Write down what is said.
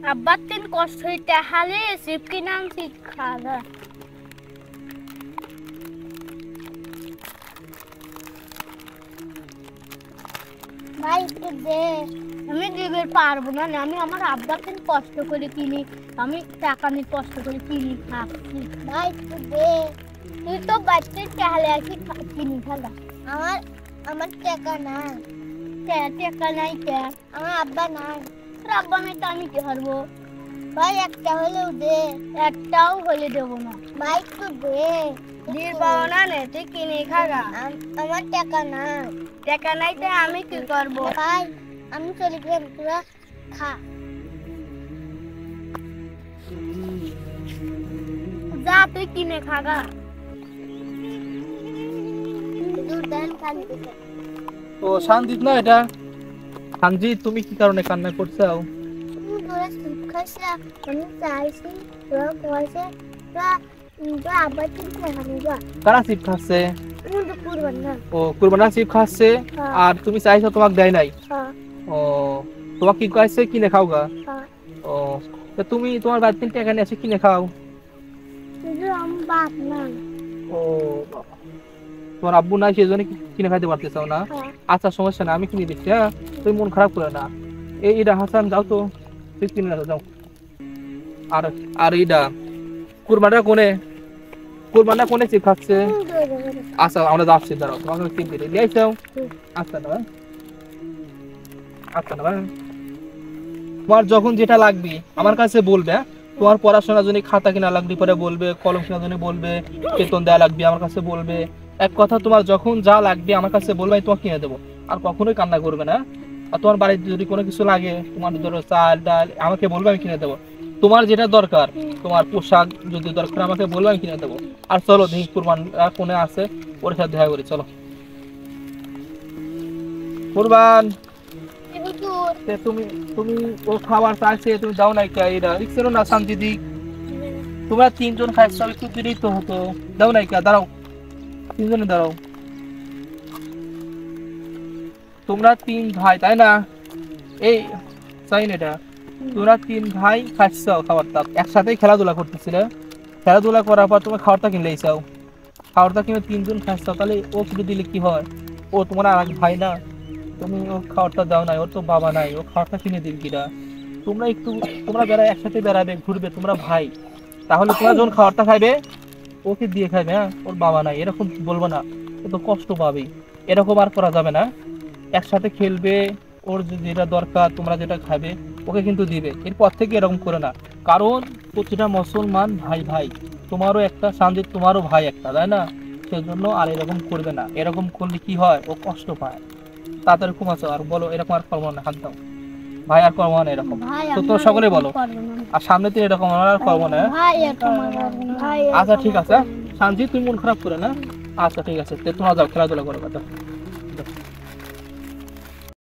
আব্বার তিন কষ্ট হইতে হালে সিপ কিনাম ঠিক খাওয়া ভাই একটু দে আমি দিবে পারবো না আমি আমার আব্বার তিন কষ্ট করে কিনি আমি টাকা নিয়ে কষ্ট করে কিনি খাচ্ছি ভাই একটু দে তুই তো বাচ্চার চালে আসি কিনি খালা আমার আমার টাকা না টাকা নাই কে আমার আব্বা নাই আব্বা নাই তো আমি কি করবো ভাই একটা হলেও দে একটাও হলে দেবো না ভাই একটু দে দির পাও না নে তুই কিনে খাগা আমার টাকা নাই তো আমি কি করবো ভাই আমি চলে গেলাম তোরা খা যা তুই কিনে খাগা ও শান্তিত না এটা সানজি তুমি কি কারণে কান্না করছো তোরা সুপ খাইছে আমি চাইছি তোরা কইছে তোরা আবার কি খাবি কারা সিপ খাচ্ছে কুরবানা ও কুরবানা সিপ খাচ্ছে আর তুমি চাইছো তোমাকে দেয় নাই ও তোমাকে কি কইছে কিনে খাওগা ও তো তুমি তোমার বাড়িতে টাকা নিয়ে এসে কিনে খাও কিন্তু আমার বাপ না ও তোমার আব্বু নাই সেজন্য কিনে খাইতে পারতেছো না আচ্ছা সমস্যা না আমি কিনে দিচ্ছি হ্যাঁ তুমি মন খারাপ করে না এইটা হাসান যাও তো তুই কিনে নাও যাও আর আর এইটা কুরবানা কোনে চিপ খাচ্ছে আচ্ছা আমরা যাচ্ছি দাঁড়াও তোমাকে চিপ দিয়ে দিয়ে যাও আচ্ছা না তোমার যখন যেটা লাগবে আমার কাছে বলবে তোমার পড়াশোনার জন্য খাতা কিনা লাগবে পরে বলবে কলম কেনার জন্য বলবে বেতন দেওয়া লাগবে আমার কাছে বলবে এক কথা তোমার যখন যা লাগবে আমার কাছে বলবে আমি তোমাকে কিনে দেবো আর কখনোই কান্না করবে না আর তোমার বাড়িতে যদি কোনো কিছু লাগে তোমার ধরো চাল ডাল আমাকে বলবে আমি কিনে দেবো তোমার যেটা দরকার তোমার পোশাক যদি দরকার আমাকে বলবে আমি কিনে দেবো আর চলো দেখি কুরবান কোনে আছে ওর সাথে দেখা করি চলো কুরবান তুমি তুমি ও খাবার চাইছে তুমি দাও নাই কা এটা রিক্সের না শান্তি দিক তোমরা তিনজন খাইছো একটু দিলেই তো হতো দাও নাই কা দাঁড়াও তিনজনে দাঁড়াও তোমরা তিন ভাই তাই না এই চাইন এটা তোমরা তিন ভাই খাইছো খাবারটা একসাথেই খেলাধুলা করতেছিলে খেলাধুলা করার পর তুমি খাবারটা কিনলে চাও খাবারটা কিনে তিনজন খাইছো তাহলে ও কিছু দিলে কি হয় ও তোমার আর এক ভাই না তুমি ও খাবারটা দাও নাই ওর তো বাবা নাই ও খাবারটা কিনে দিল কিনা তোমরা বেড়ায় একসাথে বেড়াবে ঘুরবে তোমরা ভাই তাহলে তোমরা যখন খাবারটা খাইবে ওকে দিয়ে খাইবে হ্যাঁ ওর বাবা নাই এরকম বলবো না ও তো কষ্ট পাবে এরকম আর করা যাবে না একসাথে খেলবে ওর যেটা দরকার তোমরা যেটা খাবে ওকে কিন্তু দিবে এরপর থেকে এরকম করে না কারণ প্রতিটা মুসলমান ভাই ভাই তোমারও একটা শান্তি তোমারও ভাই একটা তাই না সেজন্য আর এরকম করবে না এরকম করলে কি হয় ও কষ্ট পায় তাড়াতাড়ি ঘুমাচ্ছ আর বলো এরকম আর করবো না হাত দাও ভাই আর করবো না এরকম তো তোর সকলে বলো আর সামনে দিন এরকম আর করবো না আচ্ছা ঠিক আছে শান্তি তুমি মন খারাপ করে না আচ্ছা ঠিক আছে তোমরা যাও খেলাধুলা করো কথা